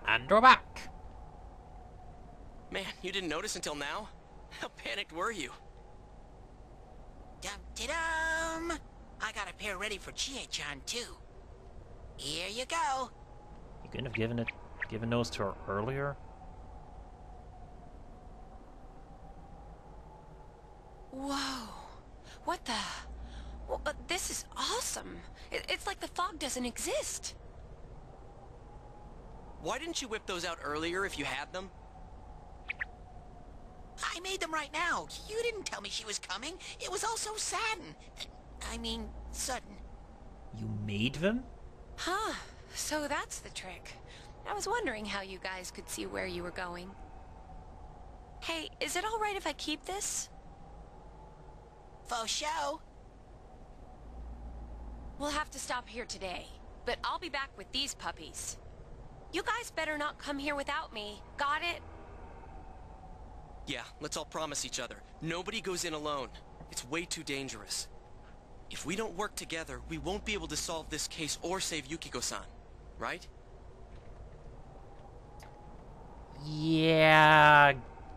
And we're back. Man, you didn't notice until now? How panicked were you? Dum-de-dum! I got a pair ready for Chie-chan, too. Here you go. You couldn't have given those to her earlier? Whoa. What the... Well, this is awesome. It's like the fog doesn't exist. Why didn't you whip those out earlier if you had them? I made them right now. You didn't tell me she was coming. It was all so sudden. Sudden. You made them? Huh. So that's the trick. I was wondering how you guys could see where you were going. Hey, is it alright if I keep this? Faux show. We'll have to stop here today, but I'll be back with these puppies. You guys better not come here without me. Got it? Yeah, let's all promise each other. Nobody goes in alone. It's way too dangerous. If we don't work together, we won't be able to solve this case or save Yukiko-san. Right? Yeah,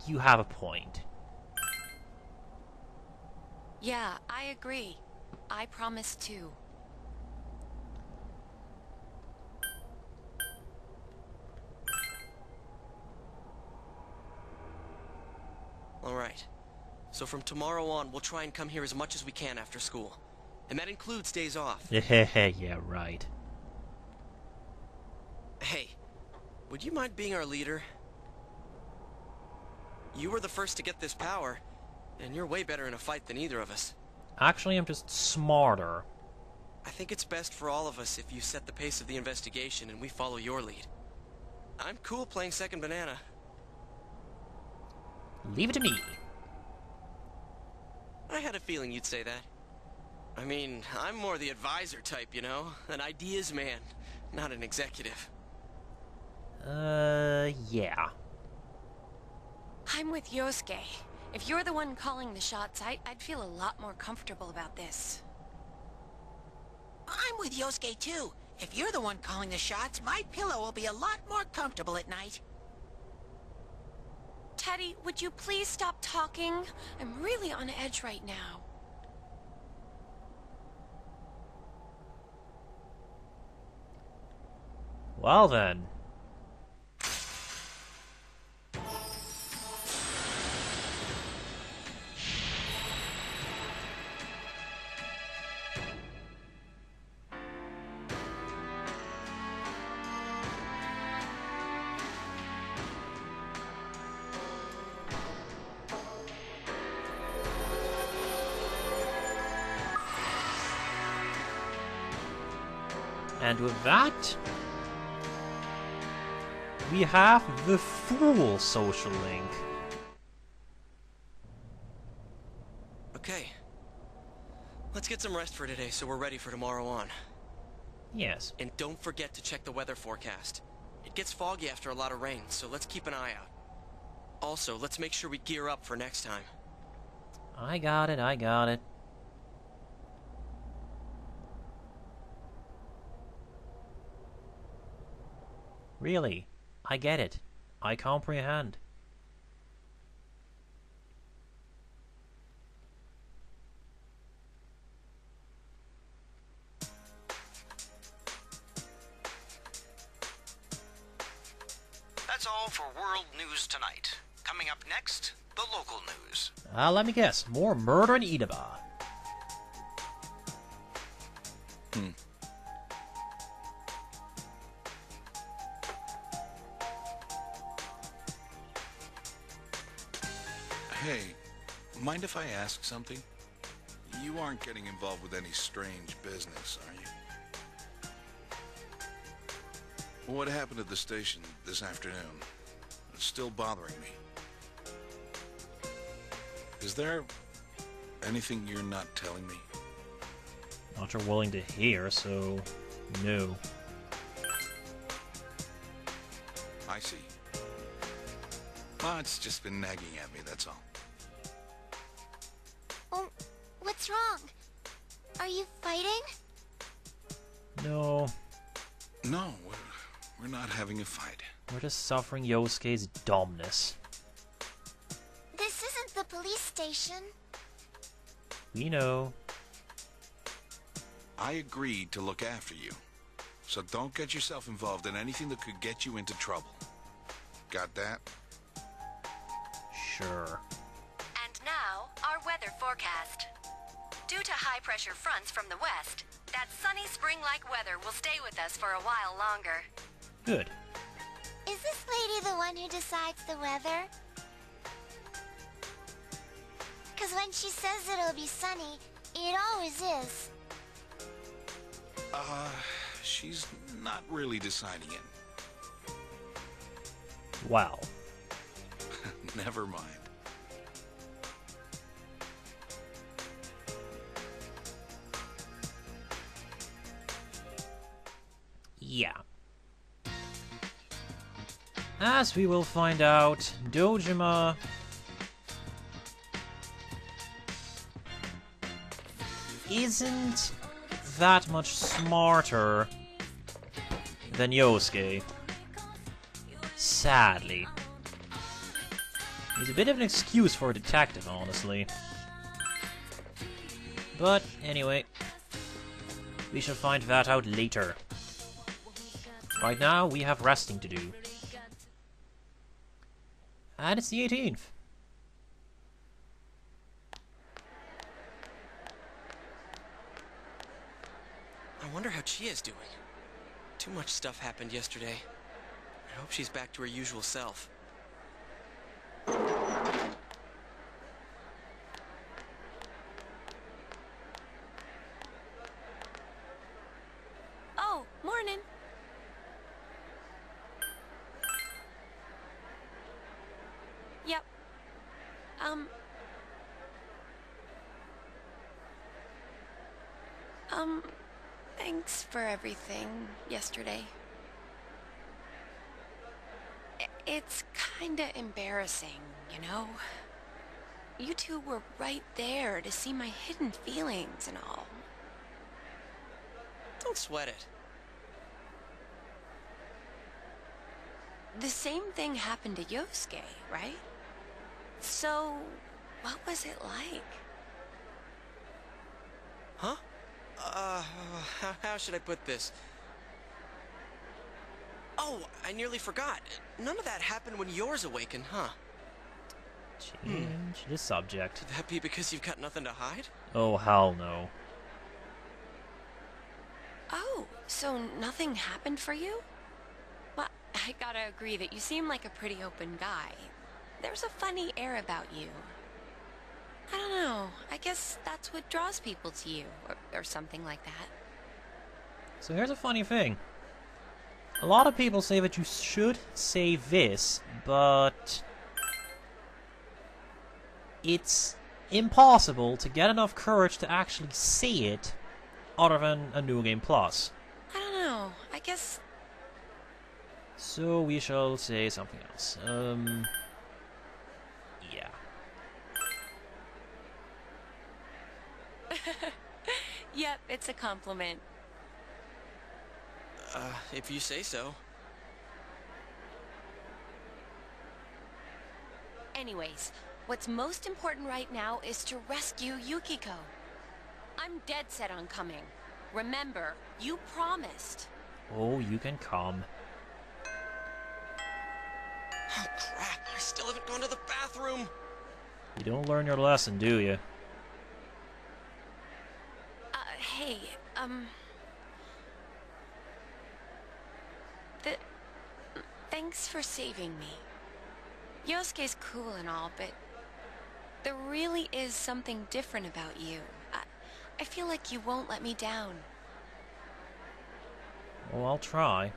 you have a point. Yeah, I agree. I promise too. Alright. So from tomorrow on, we'll try and come here as much as we can after school. And that includes days off. Yeah, right. Hey, would you mind being our leader? You were the first to get this power, and you're way better in a fight than either of us. Actually, I'm just smarter. I think it's best for all of us if you set the pace of the investigation and we follow your lead. I'm cool playing second banana. Leave it to me. I had a feeling you'd say that. I mean, I'm more the advisor type, you know? An ideas man, not an executive. Yeah. I'm with Yosuke. If you're the one calling the shots, I'd feel a lot more comfortable about this. I'm with Yosuke, too. If you're the one calling the shots, my pillow will be a lot more comfortable at night. Teddy, would you please stop talking? I'm really on edge right now. Well then. And with that, we have the full social link. Okay. Let's get some rest for today so we're ready for tomorrow on. Yes. And don't forget to check the weather forecast. It gets foggy after a lot of rain, so let's keep an eye out. Also, let's make sure we gear up for next time. I got it. Really, I get it. I comprehend. That's all for World News tonight. Coming up next, the local news. Let me guess. More murder in Idaba. Hey, mind if I ask something? You aren't getting involved with any strange business, are you? What happened at the station this afternoon? It's still bothering me. Is there anything you're not telling me? Not you're willing to hear, so no. I see. Well, it's just been nagging at me, that's all. Oh, what's wrong? Are you fighting? No. No, We're not having a fight. We're just suffering Yosuke's dumbness. This isn't the police station. We know. I agreed to look after you. So don't get yourself involved in anything that could get you into trouble. Got that? Sure. And now, our weather forecast. Due to high-pressure fronts from the west, that sunny spring-like weather will stay with us for a while longer. Good. Is this lady the one who decides the weather? Because when she says it'll be sunny, it always is. She's not really deciding it. Wow. Never mind. Yeah. As we will find out, Dojima isn't that much smarter than Yosuke. Sadly. He's a bit of an excuse for a detective, honestly. But, anyway, we shall find that out later. Right now, we have resting to do. And it's the 18th. I wonder how Chie is doing. Too much stuff happened yesterday. I hope she's back to her usual self. Oh, morning. Yep. Thanks for everything yesterday. It's kinda embarrassing, you know? You two were right there to see my hidden feelings and all. Don't sweat it. The same thing happened to Yosuke, right? So, what was it like? Huh? How should I put this? Oh, I nearly forgot. None of that happened when yours awakened, huh? Change the subject. Could that be because you've got nothing to hide? Oh, hell no. Oh, so nothing happened for you? Well, I gotta agree that you seem like a pretty open guy. There's a funny air about you. I don't know. I guess that's what draws people to you, or something like that. So here's a funny thing. A lot of people say that you should say this, but it's impossible to get enough courage to actually say it other than a New Game Plus. I don't know. I guess... So we shall say something else. Yeah. Yep, it's a compliment. If you say so. Anyways, what's most important right now is to rescue Yukiko. I'm dead set on coming. Remember, you promised. Oh, you can come. Oh, crap. I still haven't gone to the bathroom. You don't learn your lesson, do you? Hey, thanks for saving me. Yosuke's cool and all, but there really is something different about you. I feel like you won't let me down. Well, I'll try.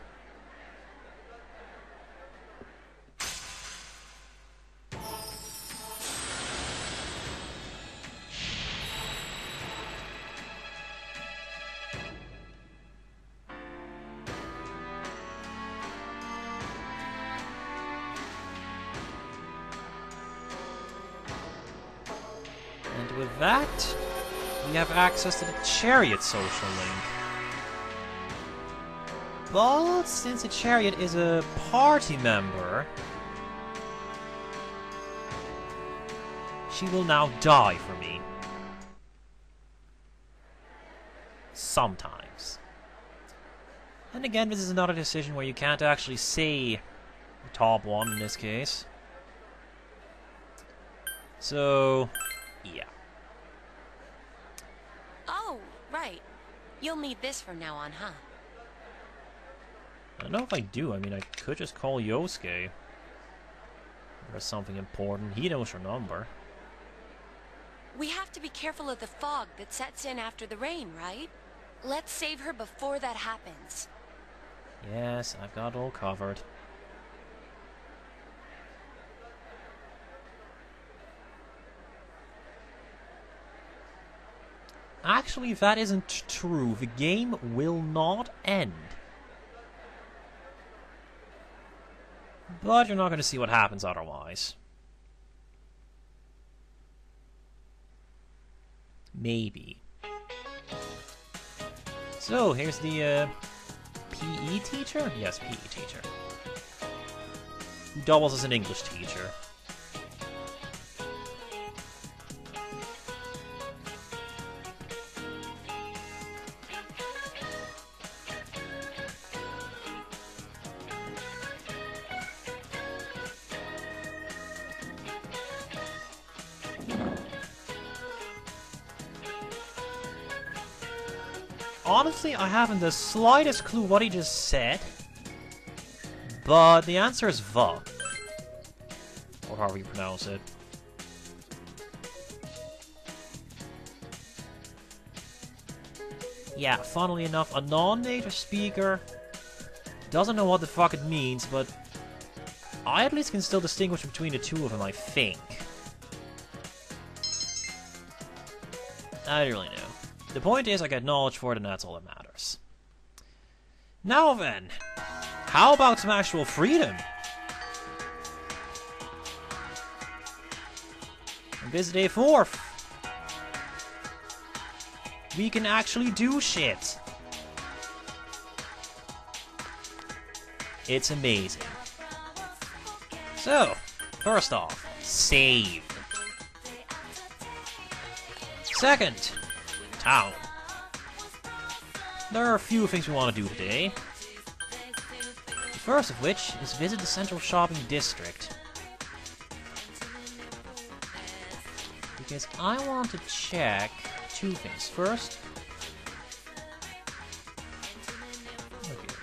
And with that, we have access to the Chariot social link. But since the chariot is a party member, she will now die for me. Sometimes. And again, this is another decision where you can't actually say the top one in this case. So, yeah. Oh, right. You'll need this from now on, huh? I don't know if I do. I mean, I could just call Yosuke. There's something important. He knows her number. We have to be careful of the fog that sets in after the rain, right? Let's save her before that happens. Yes, I've got it all covered. Actually, that isn't true. The game will not end. But you're not going to see what happens otherwise. Maybe. So, here's the PE teacher? Yes, PE teacher. Who doubles as an English teacher. Honestly, I haven't the slightest clue what he just said, but the answer is "va," or however you pronounce it. Yeah, funnily enough, a non-native speaker doesn't know what the fuck it means, but I at least can still distinguish between the two of them, I think. I don't really know. The point is, I get knowledge for it, and that's all that matters. Now then, how about some actual freedom? On this day 4, we can actually do shit. It's amazing. So, first off, save. Second, town. There are a few things we want to do today. The first of which is visit the central shopping district. Because I want to check two things. First, okay.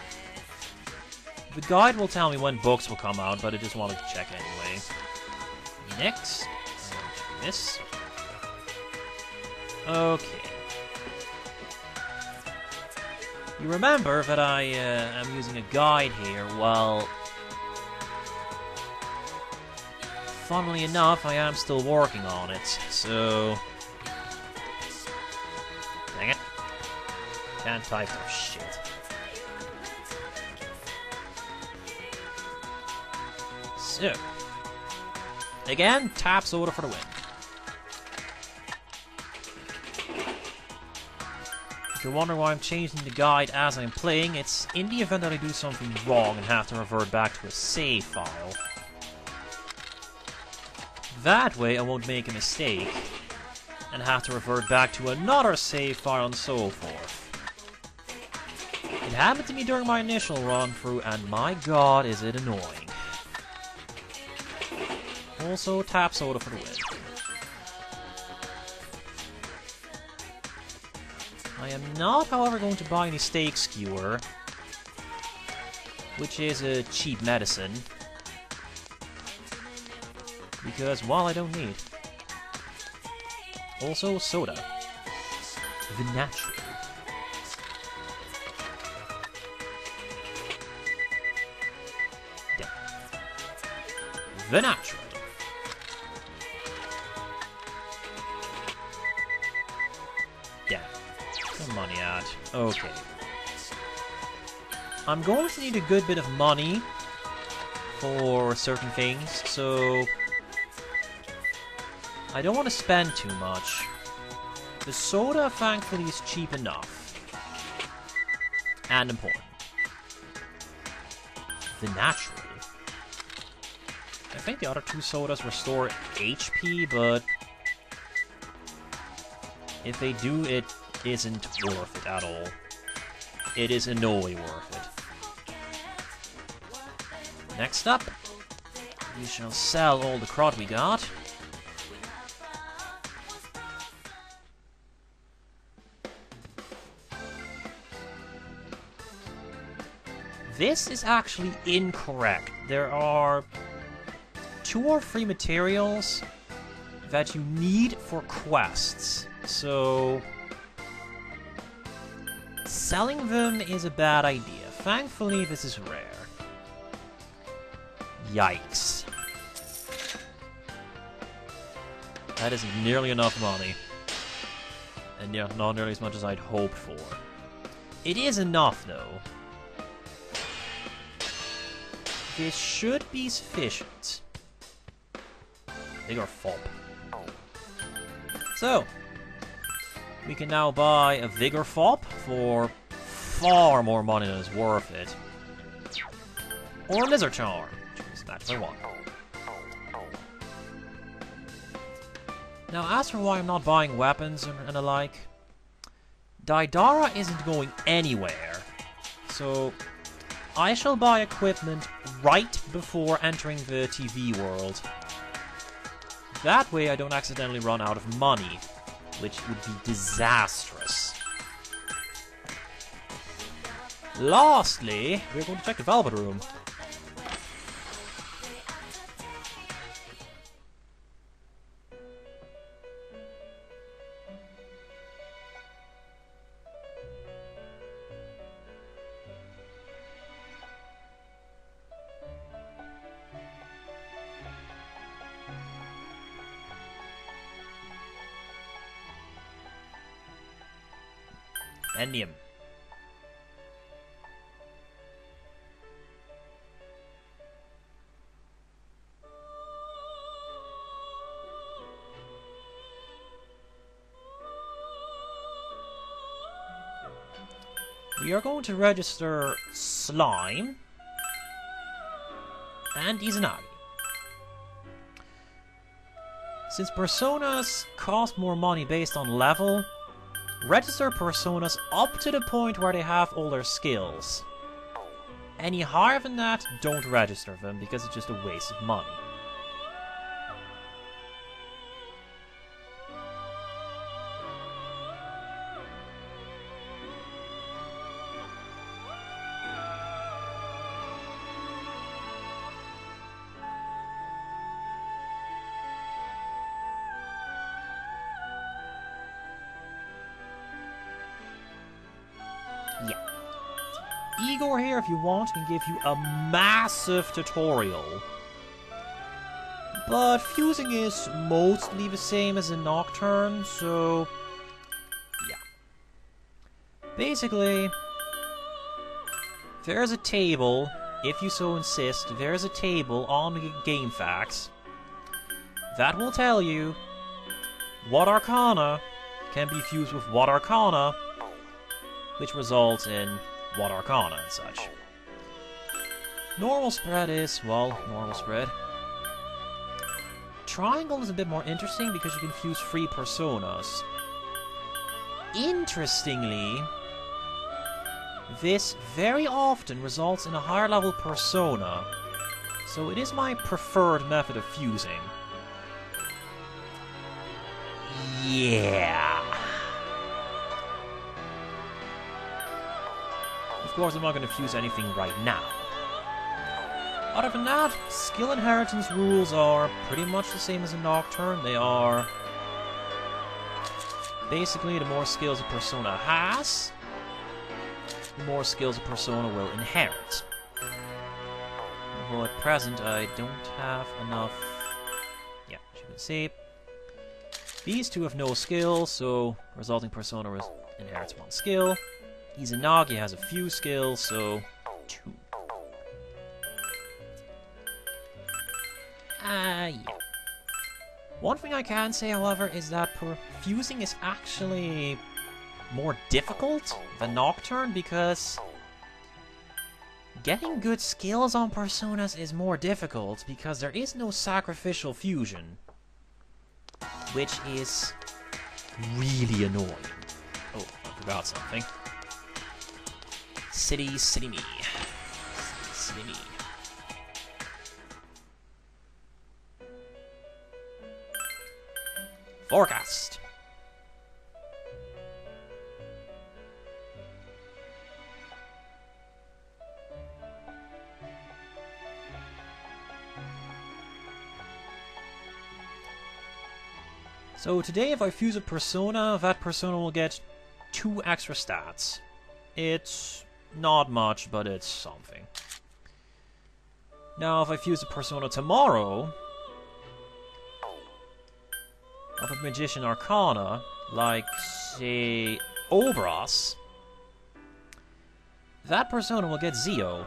The guide will tell me when books will come out, but I just wanted to check anyway. Next, this. Okay. You remember that I am using a guide here. Well, funnily enough, I am still working on it, so... Dang it. Can't type for shit. So... Again, tap soda for the win. If you're wondering why I'm changing the guide as I'm playing, it's in the event that I do something wrong and have to revert back to a save file. That way I won't make a mistake and have to revert back to another save file and so forth. It happened to me during my initial run through, and my god is it annoying. Also, tap soda for the win. I am not, however, going to buy any steak skewer, which is a cheap medicine, because, well, I don't need. Also, soda. The natural. Damn. The natural. Money at. Okay. I'm going to need a good bit of money for certain things, so I don't want to spend too much. The soda, thankfully, is cheap enough. And important. the natural. I think the other 2 sodas restore HP, but if they do, it isn't worth it at all. It is in no way worth it. Next up, we shall sell all the crud we got. This is actually incorrect. There are 2 or 3 materials that you need for quests, so selling them is a bad idea. Thankfully, this is rare. Yikes. That isn't nearly enough money. And yeah, not nearly as much as I'd hoped for. It is enough, though. This should be sufficient. Bigger fop. So, we can now buy a Vigor Fop for far more money than is worth it. Or a Lizard Charm, choose that I want. Now, as for why I'm not buying weapons and the like, Daidara isn't going anywhere, so I shall buy equipment right before entering the TV world. That way I don't accidentally run out of money, which would be disastrous. Lastly, we're going to check the Velvet Room. Endium. We are going to register Slime and Izanagi. Since personas cost more money based on level, register personas up to the point where they have all their skills. Any higher than that, don't register them because it's just a waste of money. Igor here, if you want, can give you a massive tutorial. But fusing is mostly the same as in Nocturne, so yeah. Basically, there's a table, if you so insist, there's a table on the game facts that will tell you what arcana can be fused with what arcana, which results in what arcana and such. Normal spread is, well, normal spread. Triangle is a bit more interesting because you can fuse 3 personas. Interestingly, this very often results in a higher level persona, so it is my preferred method of fusing. Yeah. Of course, I'm not going to fuse anything right now. Other than that, skill inheritance rules are pretty much the same as in Nocturne. They are basically the more skills a persona has, the more skills a persona will inherit. Although at present I don't have enough. Yeah, as you can see, these 2 have no skill, so resulting persona inherits 1 skill. Izanagi has a few skills, so 2. Yeah. One thing I can say, however, is that fusing is actually more difficult than Nocturne, because Getting good skills on personas is more difficult because there is no sacrificial fusion, which is really annoying. Oh, I forgot something. City me. City me. Forecast. So today if I fuse a persona, that persona will get 2 extra stats. It's not much, but it's something. Now if I fuse a persona tomorrow, of a Magician Arcana, like, say, Obras, that persona will get Zio.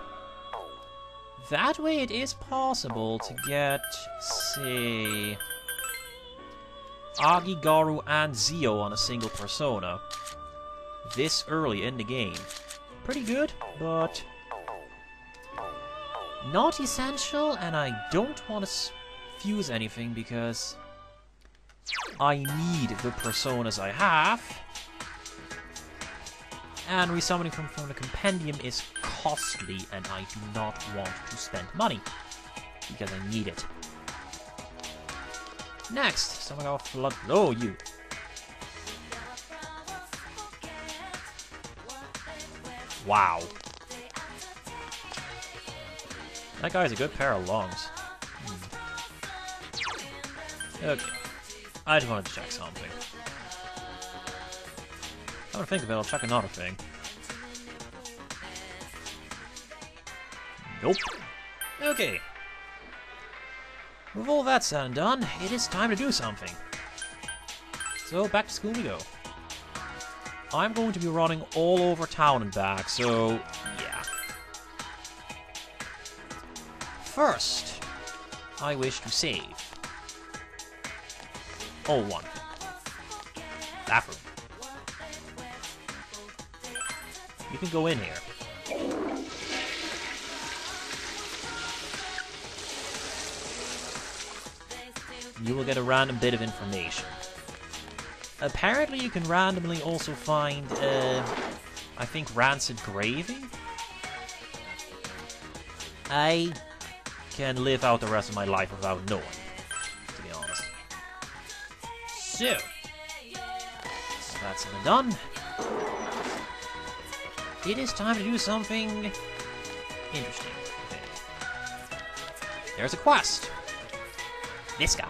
That way it is possible to get, say, Agigaru and Zio on a single persona this early in the game. Pretty good, but not essential, and I don't want to fuse anything because I need the personas I have, and resummoning from the compendium is costly, and I do not want to spend money because I need it. Next, someone got flood. Oh, you. Wow. That guy's a good pair of lungs. Okay. I just wanted to check something. I don't think of it, I'll check another thing. Nope. Okay. With all that said and done, it is time to do something. So, back to school we go. I'm going to be running all over town and back, so yeah. First, I wish to save. Oh, one thing. Bathroom. You can go in here. You will get a random bit of information. Apparently you can randomly also find, I think, rancid gravy? I can live out the rest of my life without knowing, to be honest. So, that's done. It is time to do something interesting, I think. There's a quest. This guy.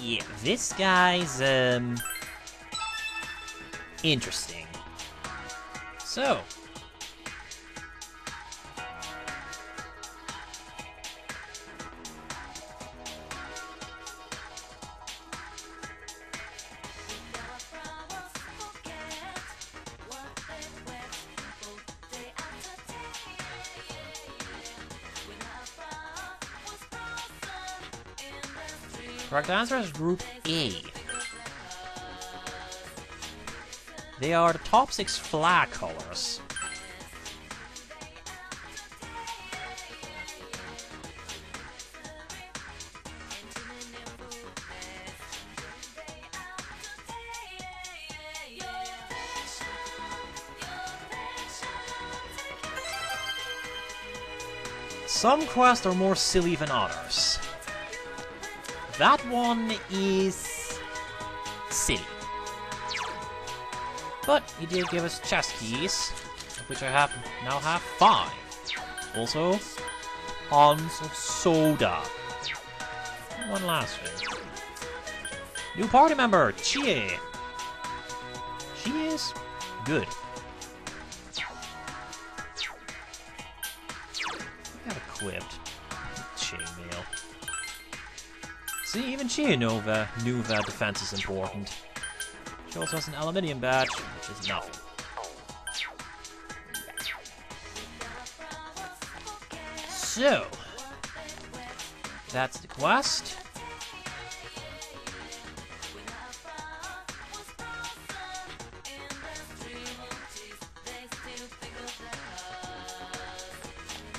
Yeah, this guy's, interesting. So, correct answer is Group A. They are the top 6 flag colors. Some quests are more silly than others. That one is silly. But he did give us chest keys, of which I now have 5. Also, tons of soda. And one last thing. New party member, Chie. She is good. I got equipped. Chainmail. See, even Chie knew that defense is important. She also has an aluminium badge, which Which is nothing. So, that's the quest.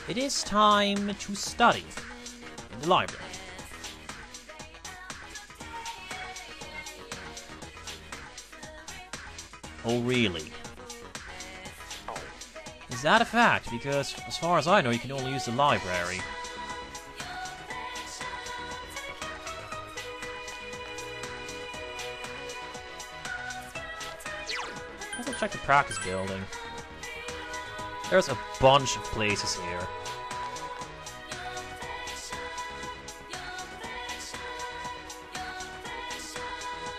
It is time to study in the library. Oh, really? Is that a fact? Because, as far as I know, you can only use the library. Let's check the practice building. There's a bunch of places here.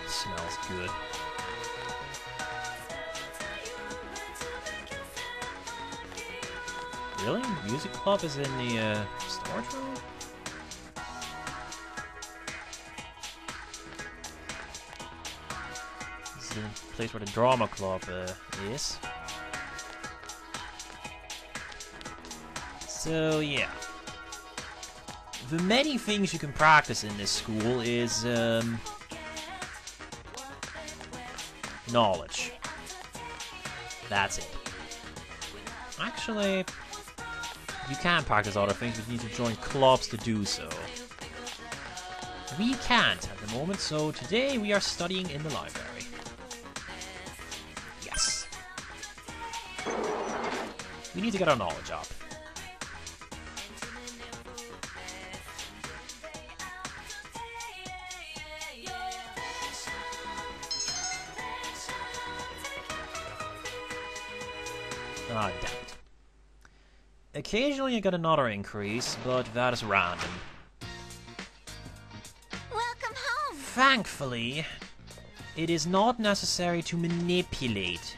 Smells good. Really? Music club is in the storage room? This is the place where the drama club is. So yeah. The many things you can practice in this school is knowledge. That's it. Actually, you can practice other things, but you need to join clubs to do so. We can't at the moment, so today we are studying in the library. Yes. We need to get our knowledge up. Ah, damn it. Occasionally you get another increase, but that is random. Welcome home. Thankfully, it is not necessary to manipulate.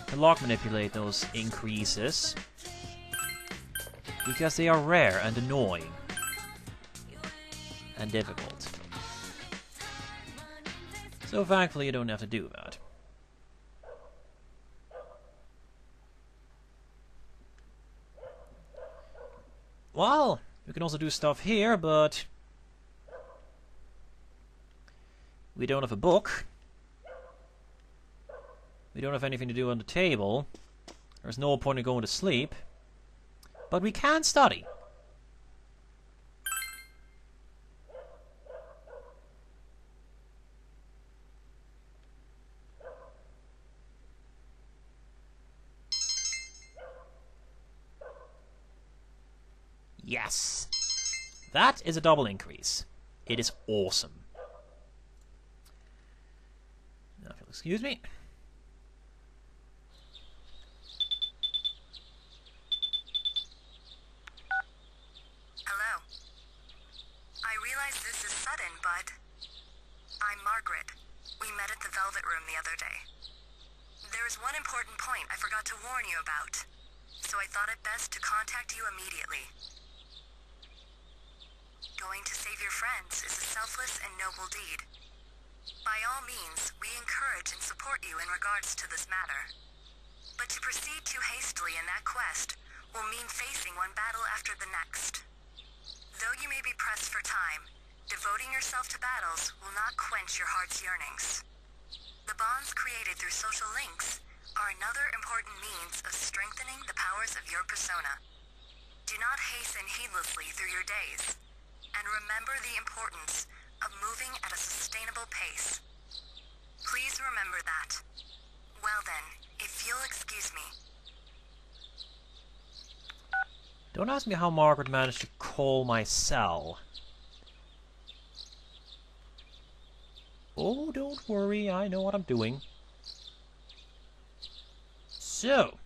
To manipulate those increases. Because they are rare and annoying. And difficult. So thankfully you don't have to do that. Well, we can also do stuff here, but we don't have a book. We don't have anything to do on the table. There's no point in going to sleep. But we can study. Yes. That is a double increase. It is awesome. Now, if you'll excuse me. Hello. I realize this is sudden, but I'm Margaret. We met at the Velvet Room the other day. There is one important point I forgot to warn you about, so I thought it best to contact you immediately. Going to save your friends is a selfless and noble deed. By all means, we encourage and support you in regards to this matter. But to proceed too hastily in that quest will mean facing one battle after the next. Though you may be pressed for time, devoting yourself to battles will not quench your heart's yearnings. The bonds created through social links are another important means of strengthening the powers of your persona. Do not hasten heedlessly through your days. And remember the importance of moving at a sustainable pace. Please remember that. Well then, if you'll excuse me. Don't ask me how Margaret managed to call my cell. Oh, don't worry, I know what I'm doing. So.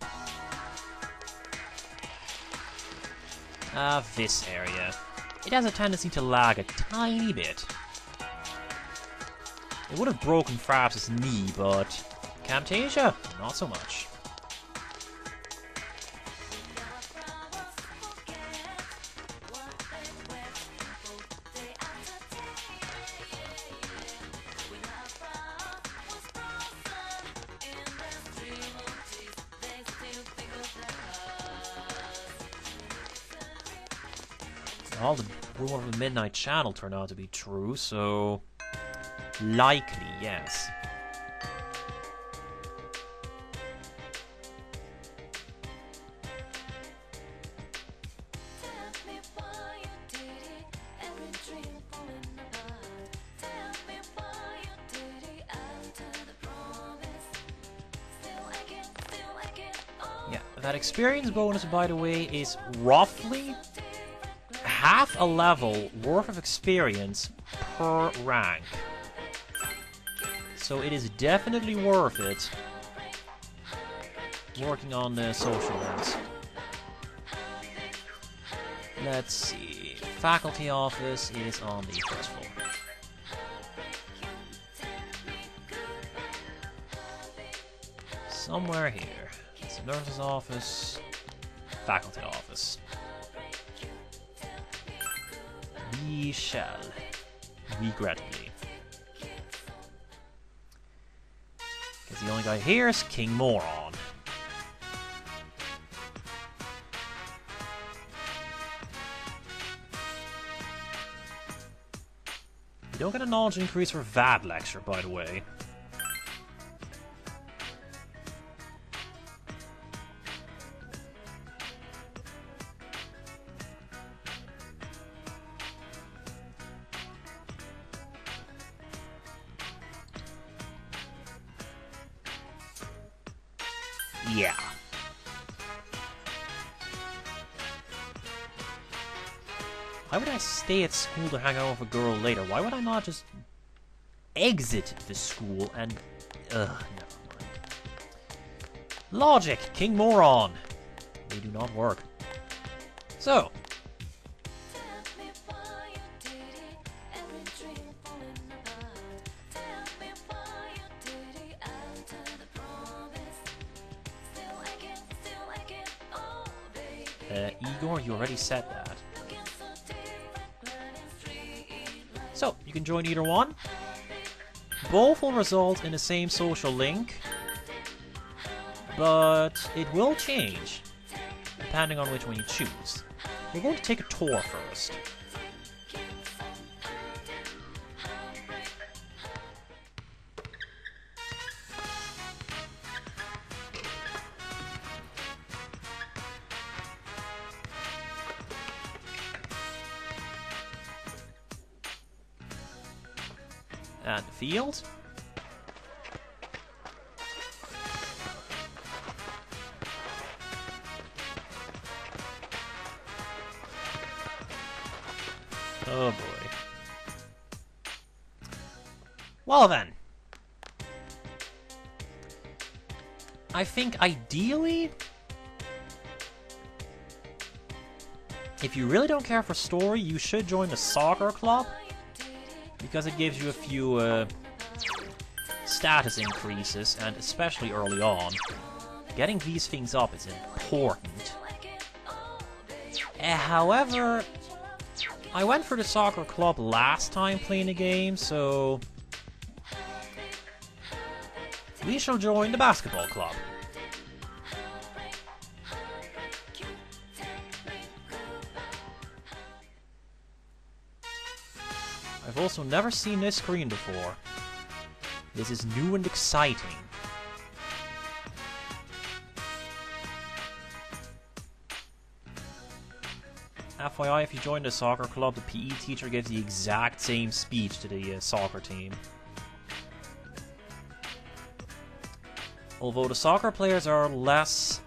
This area. It has a tendency to lag a tiny bit. It would have broken Fraps' knee, but Camtasia, not so much. all the rumor of the Midnight Channel turned out to be true, so likely, yes. That experience bonus, by the way, is roughly half a level worth of experience per rank. So it is definitely worth it working on the social links. Let's see. Faculty office is on the first floor. Somewhere here. Nurse's office, faculty office. We shall, regrettably. Because the only guy here is King Moron. You don't get a knowledge increase for VAD lecture, by the way. Yeah. Why would I stay at school to hang out with a girl later? Why would I not just exit the school and... never mind. Logic, King Moron. They do not work. So. Igor, you already said that. So, you can join either one. Both will result in the same social link, but it will change, depending on which one you choose. We're going to take a tour first. And the field. Oh boy. Well then. I think ideally, if you really don't care for story, you should join the soccer club. Because it gives you a few status increases, and especially early on, getting these things up is important. However, I went for the soccer club last time playing the game, so we shall join the basketball club. I've also never seen this screen before. This is new and exciting. FYI, if you join the soccer club, the PE teacher gives the exact same speech to the soccer team. Although the soccer players are less...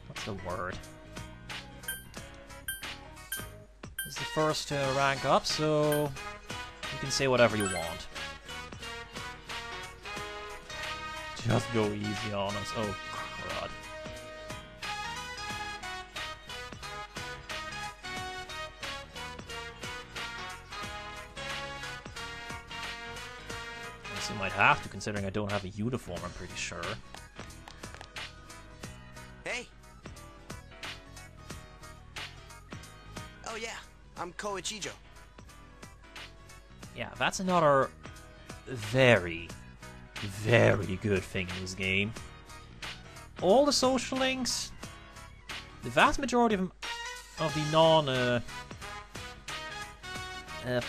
what's the word? This is the first to rank up, so you can say whatever you want. Just go easy on us. Oh, crud. I guess you might have to, considering I don't have a uniform, I'm pretty sure. Hey! Oh yeah, I'm Koichijo. Yeah, that's another very, very good thing in this game. All the social links the vast majority of the non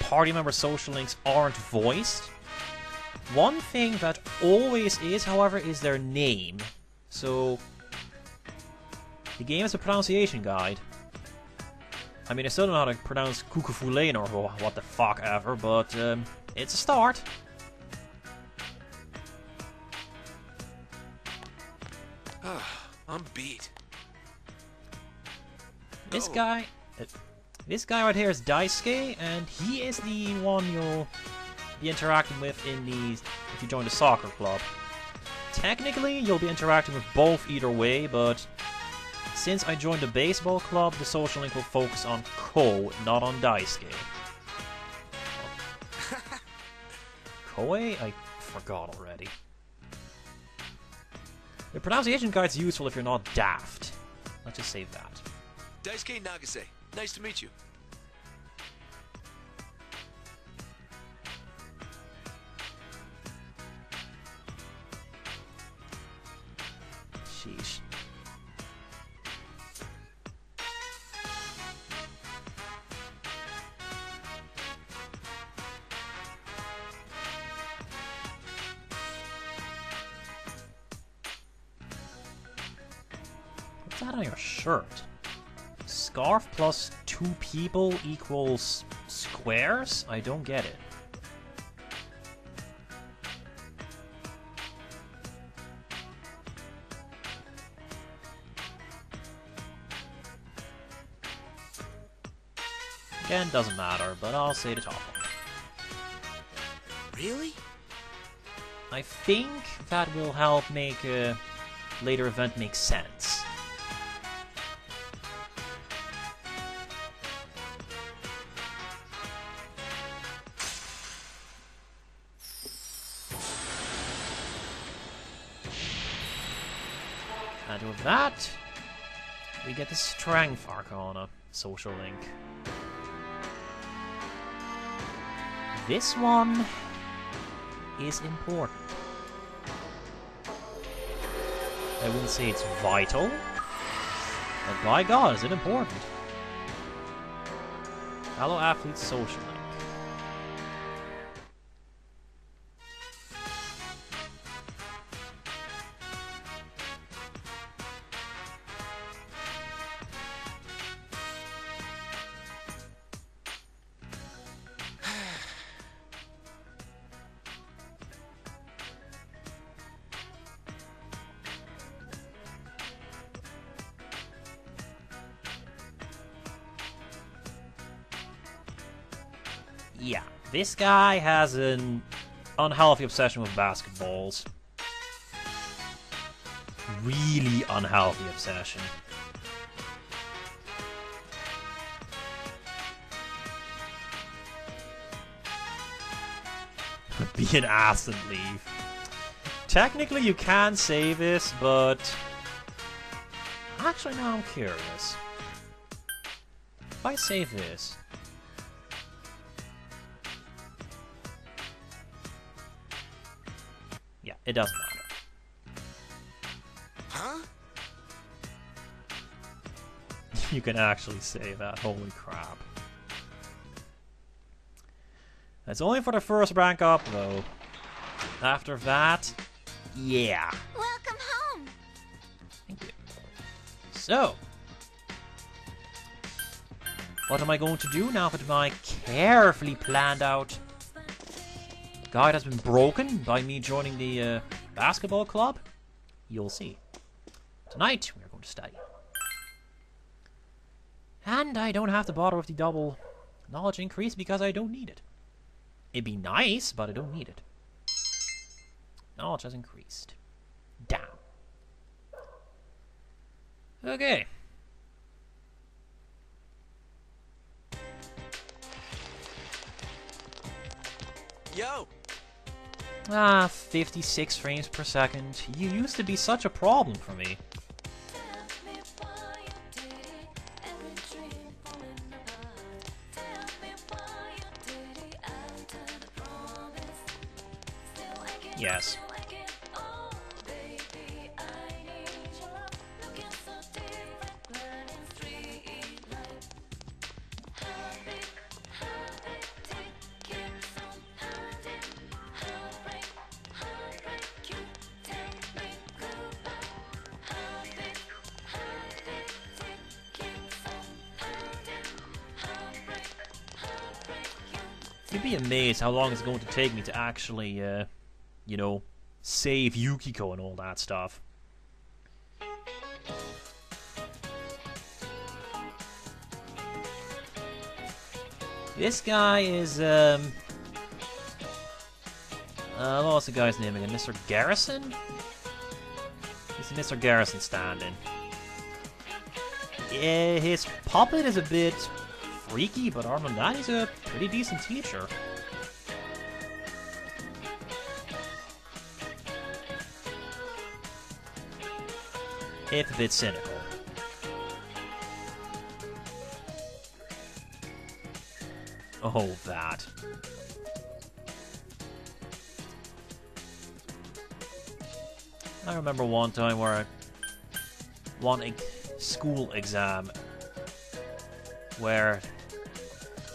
party member social links aren't voiced. One thing that always is, however, is their name. So the game is a pronunciation guide. I mean, I still don't know how to pronounce Kukufulen or what the fuck ever, but it's a start. I'm beat. This guy right here is Daisuke, and he is the one you'll be interacting with in these if you join the soccer club. Technically, you'll be interacting with both either way, but since I joined the baseball club, the social link will focus on Ko, not on Daisuke. Koei? I forgot already. The pronunciation guide's useful if you're not daft. Let's just save that. Daisuke Nagase, nice to meet you. Sheesh. What's that on your shirt? Scarf plus 2 people equals squares? I don't get it. Again, doesn't matter, but I'll say the top one. Really? I think that will help make a later event make sense. And with that, we get the Strength Arcana social link. This one is important. I wouldn't say it's vital, but by God, is it important. Fellow Athlete's social link. Yeah, this guy has an unhealthy obsession with basketballs. Really unhealthy obsession. Be an ass and leave. Technically you can save this, but actually now I'm curious. If I save this, yeah, it doesn't matter. Huh? You can actually save that, holy crap. That's only for the first rank up, though. After that, yeah. Welcome home. Thank you. So, what am I going to do now that my carefully planned out guide has been broken by me joining the basketball club? You'll see. Tonight, we are going to study. And I don't have to bother with the double knowledge increase because I don't need it. It'd be nice, but I don't need it. Knowledge has increased. Damn. Okay. Yo! 56 frames per second. You used to be such a problem for me. Yes. You'd be amazed how long it's going to take me to actually, you know, save Yukiko and all that stuff. This guy is, what was the guy's name again? Mr. Garrison? He's Mr. Garrison stand-in. His puppet is a bit freaky, but other than that, he's a pretty decent teacher. If a bit cynical. Oh, that. I remember one time where I won a school exam where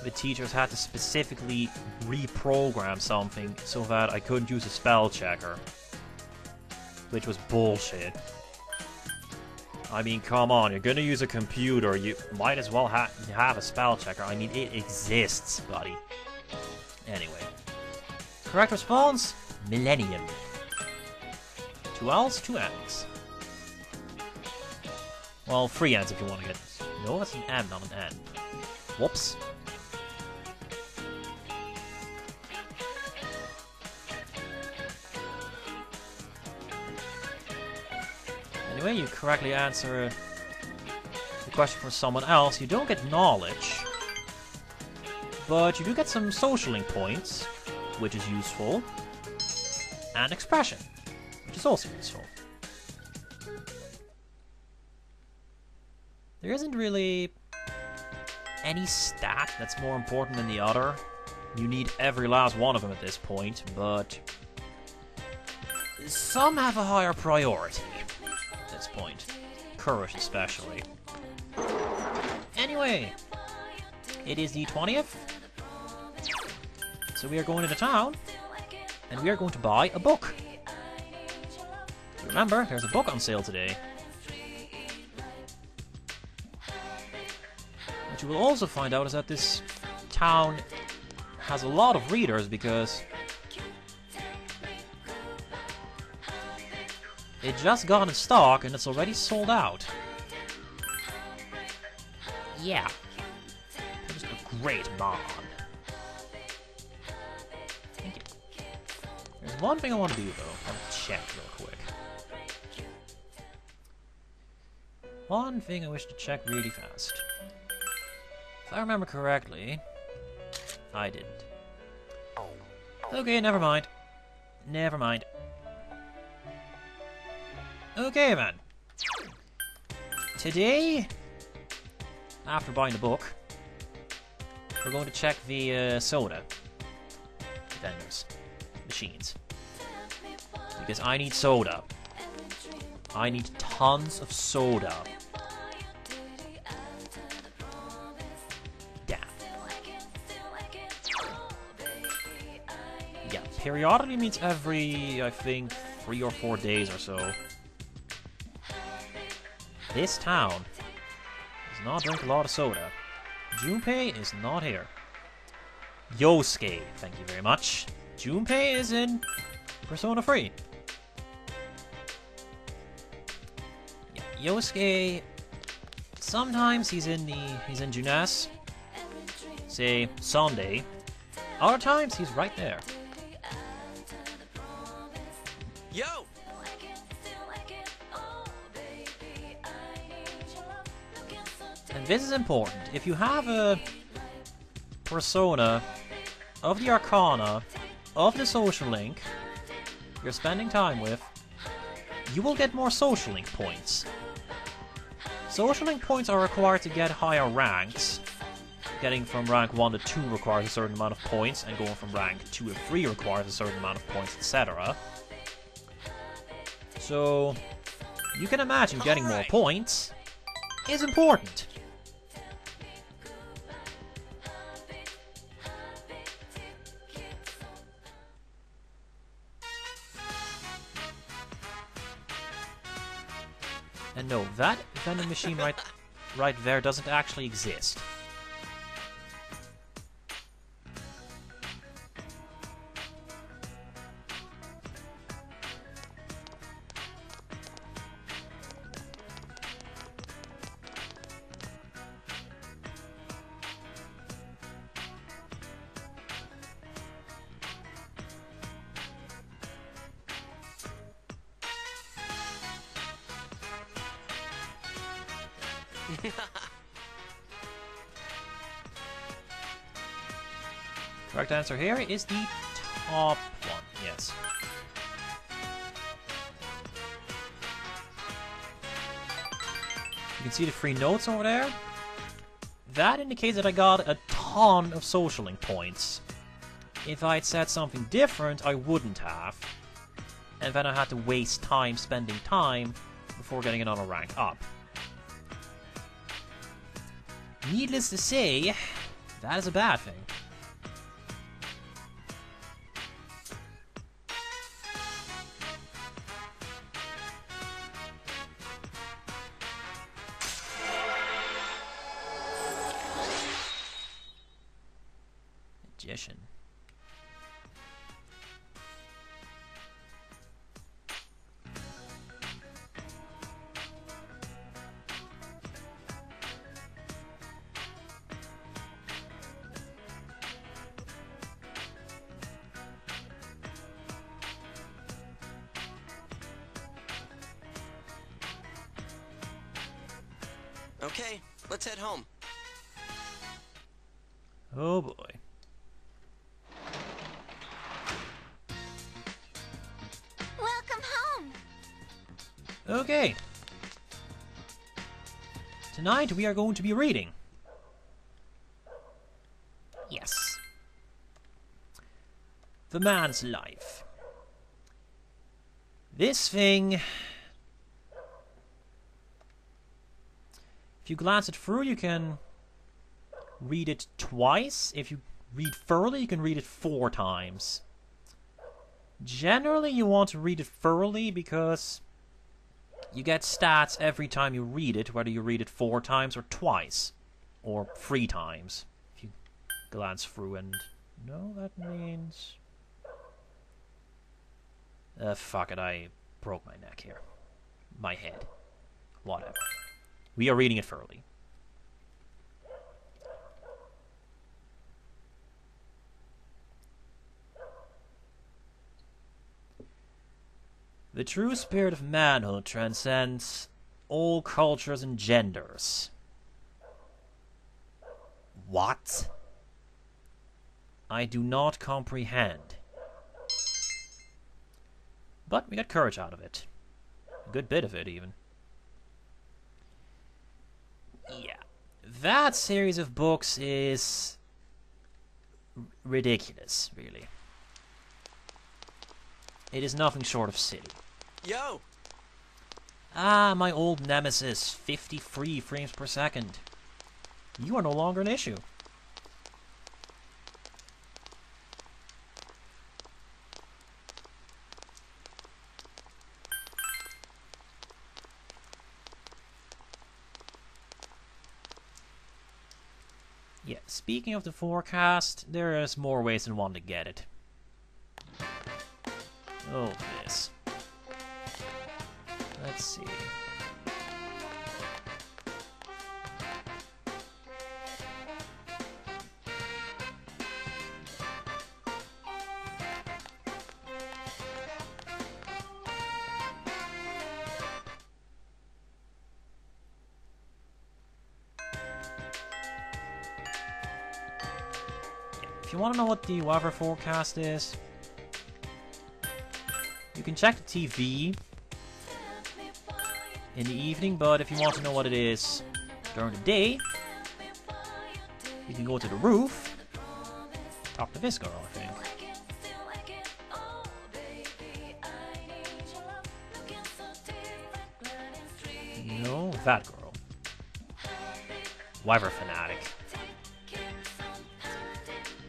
the teachers had to specifically reprogram something so that I couldn't use a spell checker. Which was bullshit. I mean, come on, you're gonna use a computer, you might as well have a spell checker. I mean, it exists, buddy. Anyway. Correct response? Millennium. 2 L's, 2 N's. Well, 3 N's if you want to get... No, that's an M, not an N. Whoops. Anyway, you correctly answer the question for someone else. You don't get knowledge, but you do get some social link points, which is useful, and expression, which is also useful. There isn't really any stat that's more important than the other. You need every last one of them at this point, but some have a higher priority at this point. Courage especially. Anyway, it is the 20th, so we are going into town, and we are going to buy a book. Remember, there's a book on sale today. What you will also find out is that this town has a lot of readers because it just got in stock and it's already sold out. Yeah. Just a great man. Thank you. There's one thing I want to do though. I'll check real quick. One thing I wish to check really fast. If I remember correctly, I didn't. Okay, never mind. Never mind. Okay, man. Today, after buying the book, we're going to check the soda vendors, machines. Because I need soda. I need tons of soda. Periodically means every, I think, 3 or 4 days or so. This town does not drink a lot of soda. Junpei is not here. Yosuke, thank you very much. Junpei is in Persona 3. Yeah, Yosuke, sometimes he's in Junes, say Sunday. Other times he's right there. Yo! And this is important. If you have a persona of the Arcana of the social link you're spending time with, you will get more social link points. Social link points are required to get higher ranks. Getting from rank 1 to 2 requires a certain amount of points, and going from rank 2 to 3 requires a certain amount of points, etc. So, you can imagine getting more points is important. And no, that vending machine right there doesn't actually exist. Correct answer here is the top one, yes. You can see the free notes over there. That indicates that I got a ton of social link points. If I had said something different, I wouldn't have. And then I had to waste time spending time before getting another rank up. Needless to say, that is a bad thing. Magician. Okay, let's head home. Oh boy. Welcome home. Okay. Tonight we are going to be reading. Yes. The Man's Life. This thing... If you glance it through, you can read it twice. If you read thoroughly, you can read it 4 times. Generally, you want to read it thoroughly because you get stats every time you read it, whether you read it 4 times or twice. Or 3 times. If you glance through and... No, that means... fuck it, I broke my neck here. My head. Whatever. We are reading it thoroughly. The true spirit of manhood transcends all cultures and genders. What? I do not comprehend. But we got courage out of it. A good bit of it, even. Yeah. That series of books is ridiculous, really. It is nothing short of silly. Yo! Ah, my old nemesis, 53 frames per second. You are no longer an issue. Yeah, speaking of the forecast, there is more ways than one to get it. Oh, this. Let's see. If you want to know what the weather forecast is, you can check the TV in the evening, but if you want to know what it is during the day, you can go to the roof, talk to this girl, I think. No, that girl. Weather fanatic.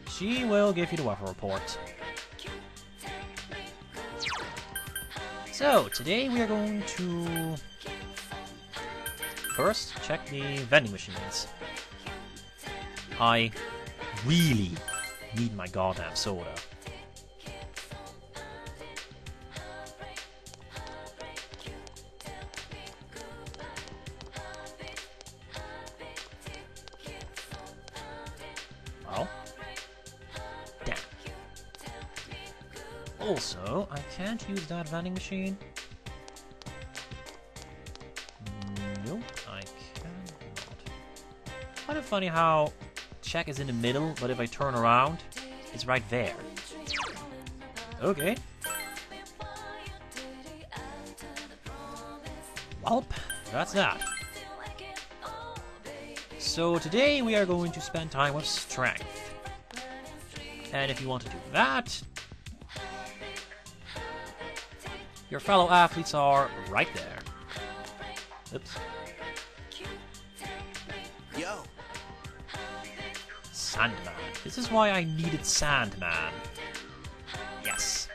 She will give you the weather report. So, today we are going to first check the vending machines. I really need my goddamn soda. Well, damn. Also, I can't use that vending machine. Nope, I can't. kind of funny how check is in the middle, but if I turn around, it's right there. Okay. Welp, that's that. So today we are going to spend time with strength. And if you want to do that, your fellow athletes are right there. Oops. Yo. Sandman. This is why I needed Sandman. Yes.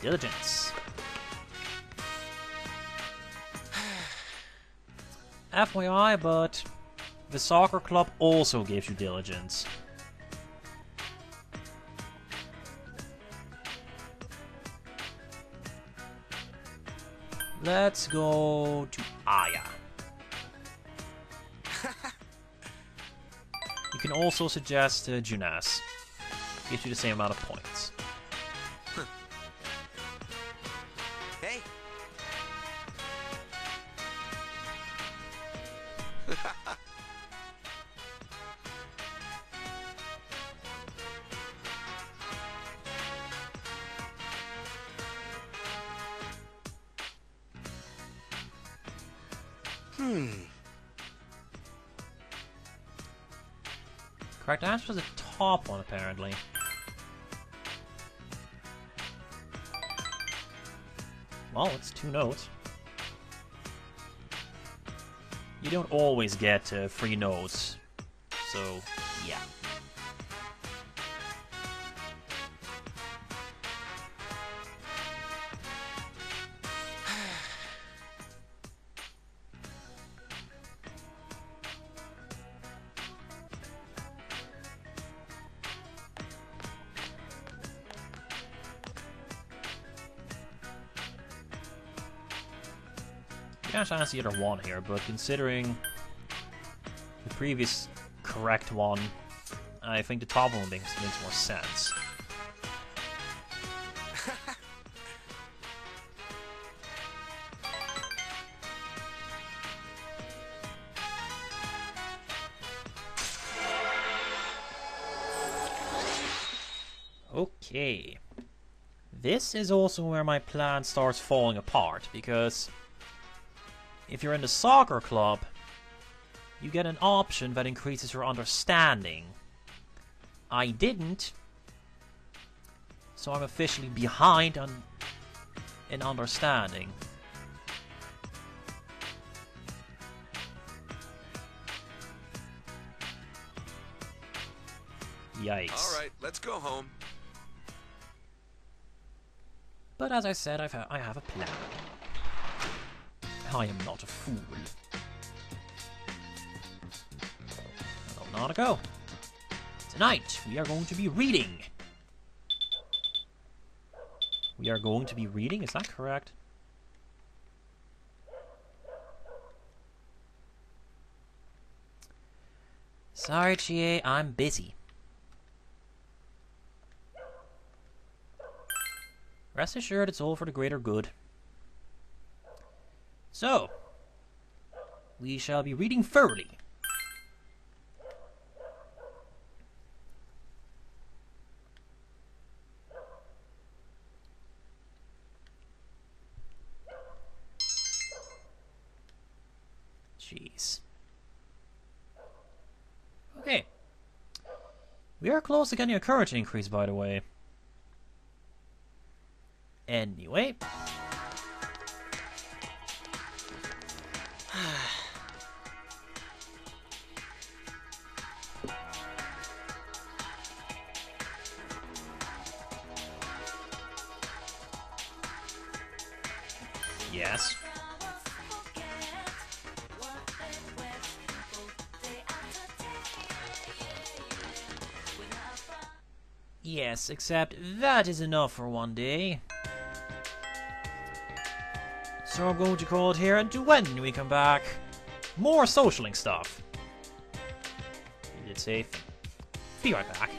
Diligence. FYI, but the soccer club also gives you diligence. Let's go to Aya. You can also suggest Junas. Gives you the same amount of points. Hey. Correct answer was the top one, apparently. Well, it's 2 notes. You don't always get free notes, so yeah. I can't answer either one here, but considering the previous correct one, I think the top one makes more sense. Okay. This is also where my plan starts falling apart, because if you're in the soccer club, you get an option that increases your understanding. I didn't, so I'm officially behind in understanding. Yikes. All right, let's go home. But as I said, I have a plan. I am not a fool. Not a go. Tonight, we are going to be reading. We are going to be reading? Is that correct? Sorry, Chie, I'm busy. Rest assured, it's all for the greater good. So, we shall be reading thoroughly. Jeez. Okay. We are close to getting a courage increase, by the way. Anyway. Yes. Yes, except that is enough for one day. So I'm going to call it here, and when we come back, more socialing stuff. it safe. Be right back.